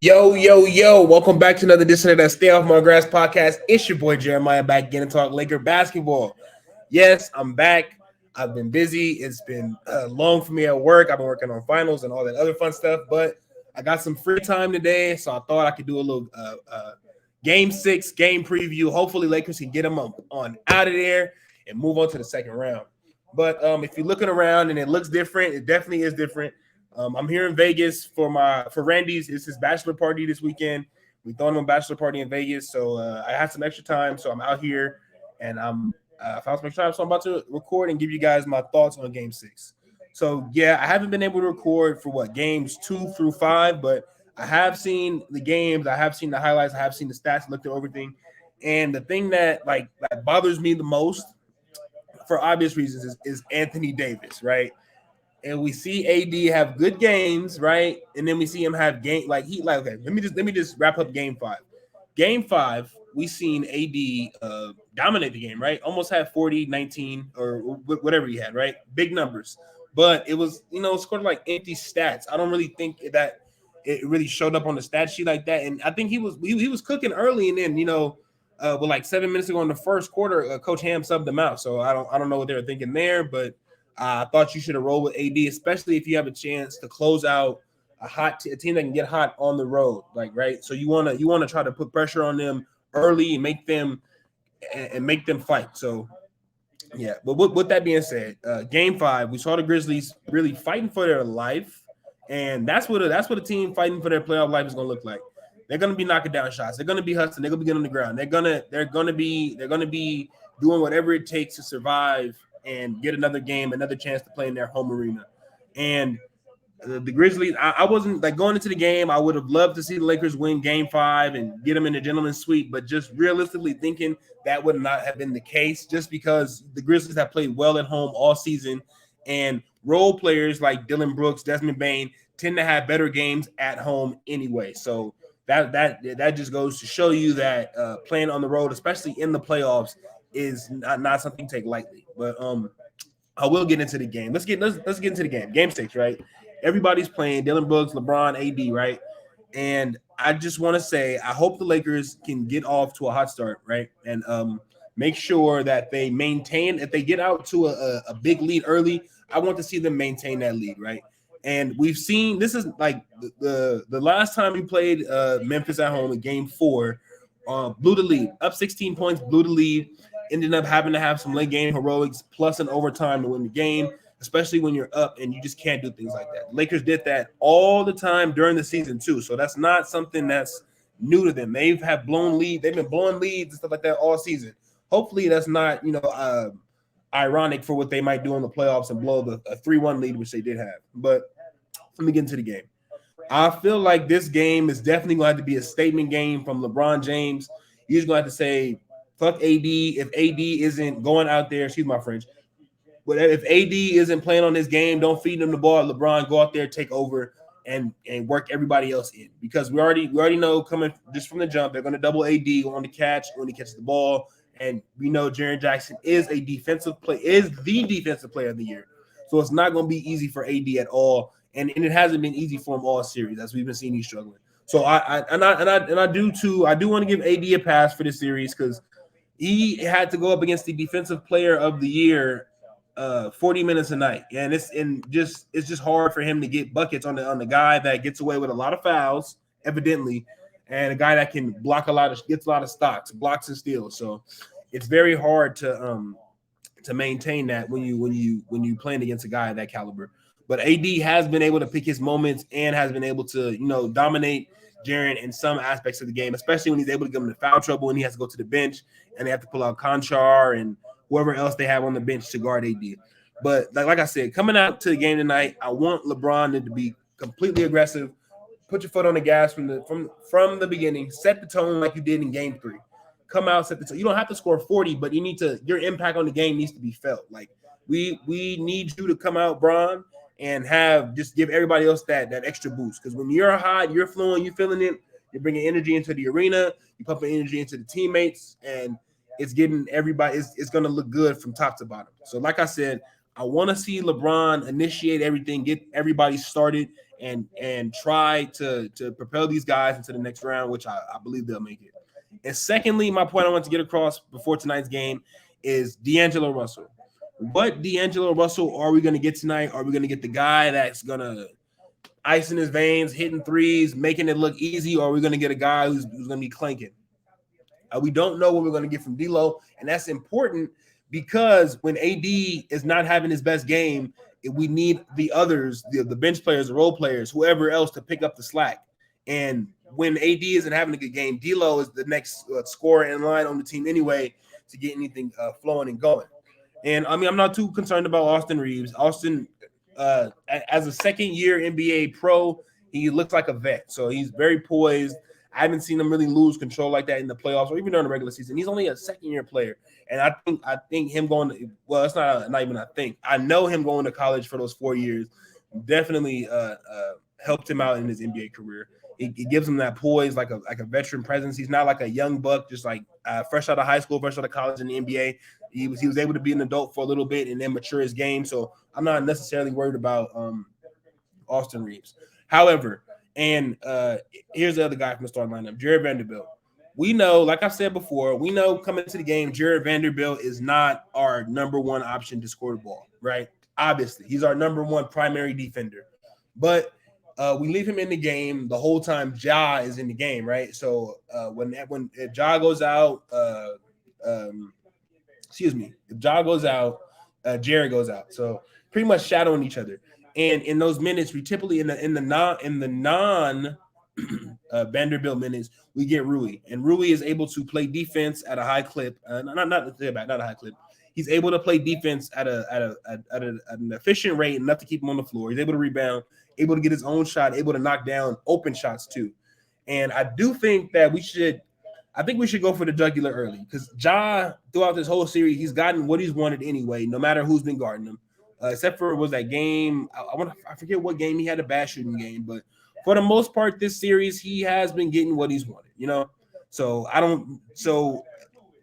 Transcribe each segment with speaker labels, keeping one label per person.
Speaker 1: Yo, yo, yo, welcome back to another edition of that Stay Off My Grass podcast. It's your boy Jeremiah back again to talk Laker basketball. Yes, I'm back. I've been busy. It's been long for me at work. I've been working on finals and all that other fun stuff, but I got some free time today, so I thought I could do a little game 6 game preview. Hopefully, Lakers can get them on out of there and move on to the second round. But if you're looking around and it looks different, it definitely is different. I'm here in Vegas for Randy's. It's his bachelor party this weekend. We thrown him a bachelor party in Vegas, so I had some extra time, so I'm out here and I'm found some extra time, so I'm about to record and give you guys my thoughts on Game 6. So yeah, I haven't been able to record for games 2 through 5, but I have seen the games, I have seen the highlights, I have seen the stats, looked at everything, and the thing that bothers me the most, for obvious reasons, is Anthony Davis, right? And we see AD have good games, right? And then we see him have okay. Let me just wrap up Game 5. Game 5, we seen AD dominate the game, right? Almost had 40, 19, or whatever he had, right? Big numbers, but it was scored like empty stats. I don't really think that it really showed up on the stat sheet like that. And I think he was cooking early, and then with like 7 minutes ago in the first quarter, Coach Ham subbed him out. So I don't know what they were thinking there, but I thought you should have rolled with AD, especially if you have a chance to close out a team that can get hot on the road, right. So you want to try to put pressure on them early and make them fight. So yeah, but with that being said, Game 5, we saw the Grizzlies really fighting for their life, and that's what a team fighting for their playoff life is going to look like. They're going to be knocking down shots. They're going to be hustling. They're going to be getting on the ground. They're going to be doing whatever it takes to survive and get another game, another chance to play in their home arena. And the Grizzlies, I wasn't going into the game. I would have loved to see the Lakers win Game 5 and get them in the gentleman's sweep, but just realistically thinking that would not have been the case, just because the Grizzlies have played well at home all season, and role players like Dylan Brooks, Desmond Bane tend to have better games at home anyway. So that just goes to show you that playing on the road, especially in the playoffs, is not something to take lightly. But I will get into the game. Let's get into the game. Game 6, right? Everybody's playing. Dylan Brooks, LeBron, AD, right? And I just want to say I hope the Lakers can get off to a hot start, right? And make sure that they maintain. If they get out to a big lead early, I want to see them maintain that lead, right? And we've seen this is like the last time we played Memphis at home in Game 4, blew the lead, up 16 points, blew the lead. Ended up having to have some late game heroics plus an overtime to win the game, especially when you're up and you just can't do things like that. Lakers did that all the time during the season too, so that's not something that's new to them. They've blown lead. They've been blowing leads and stuff like that all season. Hopefully, that's not ironic for what they might do in the playoffs and blow a 3-1 lead, which they did have. But let me get into the game. I feel like this game is definitely going to have to be a statement game from LeBron James. He's going to have to say, fuck AD. If AD isn't going out there, excuse my French, but if AD isn't playing on this game, don't feed him the ball. LeBron, go out there, take over, and work everybody else in. Because we already know coming just from the jump, they're going to double AD on the catch when he catches the ball. And we know Jaren Jackson is the defensive player of the year. So it's not going to be easy for AD at all. And it hasn't been easy for him all series, as we've been seeing he's struggling. So I do too. I do want to give AD a pass for this series because he had to go up against the defensive player of the year 40 minutes a night. And it's just hard for him to get buckets on the guy that gets away with a lot of fouls, evidently, and a guy that can gets a lot of stocks, blocks and steals. So it's very hard to maintain that when you playing against a guy of that caliber. But AD has been able to pick his moments and has been able to, dominate Jaren in some aspects of the game, especially when he's able to get him into foul trouble and he has to go to the bench and they have to pull out Conchar and whoever else they have on the bench to guard AD. But like I said, coming out to the game tonight, I want LeBron to be completely aggressive. Put your foot on the gas from the beginning. Set the tone like you did in Game 3. Come out, set the tone. You don't have to score 40, but your impact on the game needs to be felt. Like we need you to come out, Bron, and just give everybody else that extra boost. Because when you're hot, you're flowing, you're feeling it, you're bringing energy into the arena, you're pumping energy into the teammates, and it's getting everybody. It's going to look good from top to bottom. So, like I said, I want to see LeBron initiate everything, get everybody started, and try to propel these guys into the next round, which I believe they'll make it. And secondly, my point I want to get across before tonight's game is D'Angelo Russell. What D'Angelo Russell are we going to get tonight? Are we going to get the guy that's going to ice in his veins, hitting threes, making it look easy, or are we going to get a guy who's going to be clanking? We don't know what we're going to get from D'Lo, and that's important because when AD is not having his best game, we need the others, the bench players, the role players, whoever else to pick up the slack. And when AD isn't having a good game, D'Lo is the next scorer in line on the team anyway to get anything flowing and going. And I mean, I'm not too concerned about Austin Reeves. Austin, as a second-year NBA pro, he looks like a vet, so he's very poised. I haven't seen him really lose control like that in the playoffs or even during the regular season. He's only a second-year player, and I think him going to, well, it's not even I think. I know him going to college for those 4 years definitely helped him out in his NBA career. It gives him that poise, like a veteran presence. He's not like a young buck, just like fresh out of high school, fresh out of college in the NBA. He was able to be an adult for a little bit and then mature his game. So I'm not necessarily worried about Austin Reeves. However, and here's the other guy from the starting lineup, Jared Vanderbilt. We know, like I've said before, we know coming into the game, Jared Vanderbilt is not our number one option to score the ball, right? Obviously, he's our number one primary defender. But we leave him in the game the whole time Ja is in the game, right? So when Ja goes out, if Ja goes out, Jared goes out. So pretty much shadowing each other. And in those minutes, we typically in the non Vanderbilt minutes, we get Rui, and Rui is able to play defense at a high clip. Not a high clip. He's able to play defense at an efficient rate, enough to keep him on the floor. He's able to rebound, able to get his own shot, able to knock down open shots too. And I do think that we should go for the jugular early because Ja, throughout this whole series, he's gotten what he's wanted anyway, no matter who's been guarding him. Except for was that game. I forget what game he had a bad shooting game, but for the most part, this series he has been getting what he's wanted. So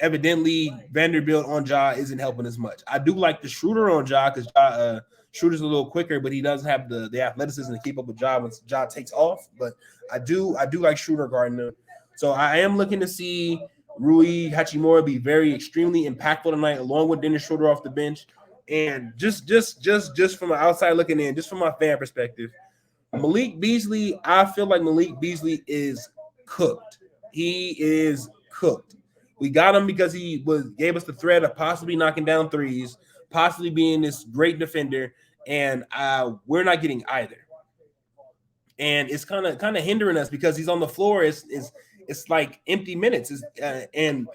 Speaker 1: evidently Vanderbilt on Ja isn't helping as much. I do like the Schroeder on Ja because Schroeder's a little quicker, but he doesn't have the athleticism to keep up with Ja once Ja takes off. But I do like Schroeder guarding him. So I am looking to see Rui Hachimura be very extremely impactful tonight, along with Dennis Schroeder off the bench. And just from an outside looking in, just from my fan perspective, Malik Beasley, I feel like Malik Beasley is cooked. He is cooked. We got him because he gave us the threat of possibly knocking down threes, possibly being this great defender, and we're not getting either. And it's kind of hindering us because he's on the floor. It's like empty minutes. And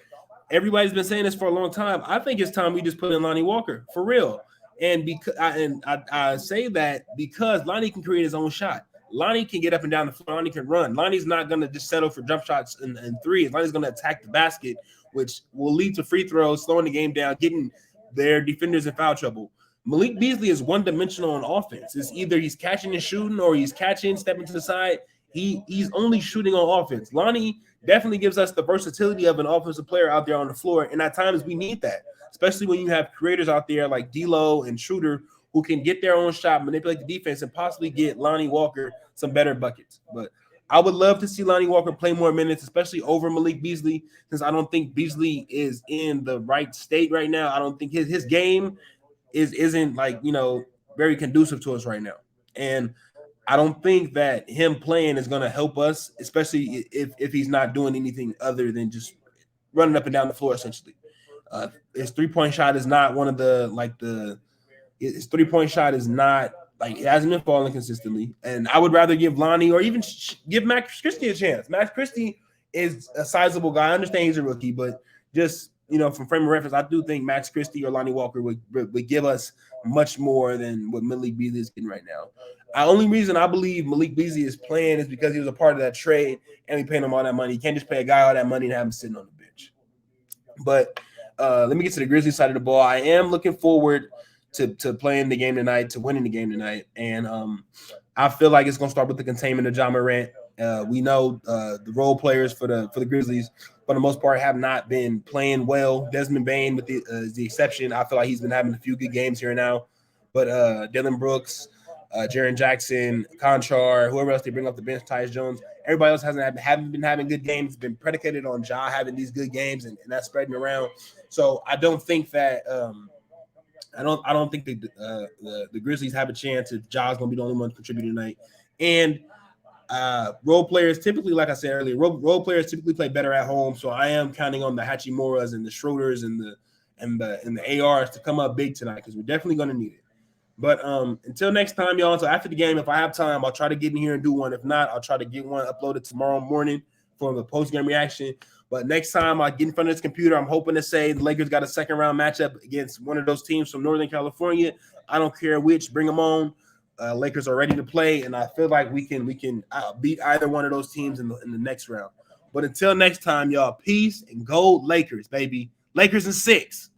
Speaker 1: everybody's been saying this for a long time. I think it's time we just put in Lonnie Walker for real. And because I say that because Lonnie can create his own shot. Lonnie can get up and down the floor. Lonnie can run. Lonnie's not going to just settle for jump shots and threes. Lonnie's going to attack the basket, which will lead to free throws, slowing the game down, getting their defenders in foul trouble. Malik Beasley is one-dimensional on offense. It's either he's catching and shooting or he's catching, stepping to the side. He's only shooting on offense. Lonnie definitely gives us the versatility of an offensive player out there on the floor, and at times we need that, especially when you have creators out there like D'Lo and Schroeder who can get their own shot, manipulate the defense, and possibly get Lonnie Walker some better buckets. But I would love to see Lonnie Walker play more minutes, especially over Malik Beasley, since I don't think Beasley is in the right state right now. I don't think his game isn't like, very conducive to us right now. And I don't think that him playing is going to help us, especially if he's not doing anything other than just running up and down the floor, essentially. His three-point shot is not one of his three-point shot is not, it hasn't been falling consistently. And I would rather give Lonnie or even give Max Christie a chance. Max Christie is a sizable guy. I understand he's a rookie, but just, from frame of reference, I do think Max Christie or Lonnie Walker would give us much more than what Malik Beasley is getting right now. The only reason I believe Malik Beasley is playing is because he was a part of that trade and we paid him all that money. You can't just pay a guy all that money and have him sitting on the bench. But let me get to the Grizzlies side of the ball. I am looking forward to playing the game tonight, to winning the game tonight. And I feel like it's going to start with the containment of Ja Morant. We know the role players for the Grizzlies, for the most part, have not been playing well. Desmond Bane, with the exception, I feel like he's been having a few good games here and now. But Dylan Brooks, Jaren Jackson, Conchar, whoever else they bring off the bench, Tyus Jones, everybody else haven't been having good games. It's been predicated on Ja having these good games and that's spreading around. So I don't think that I don't think the Grizzlies have a chance if Ja's gonna be the only one contributing tonight. And role players typically, like I said earlier, role players typically play better at home. So I am counting on the Hachimuras and the Schroeders and the ARs to come up big tonight because we're definitely gonna need it. But until next time, y'all. So after the game, if I have time, I'll try to get in here and do one. If not, I'll try to get one uploaded tomorrow morning for the post-game reaction. But next time I get in front of this computer, I'm hoping to say the Lakers got a second-round matchup against one of those teams from Northern California. I don't care which, bring them on. Lakers are ready to play, and I feel like we can beat either one of those teams in the next round. But until next time, y'all, peace and go Lakers, baby. Lakers in 6.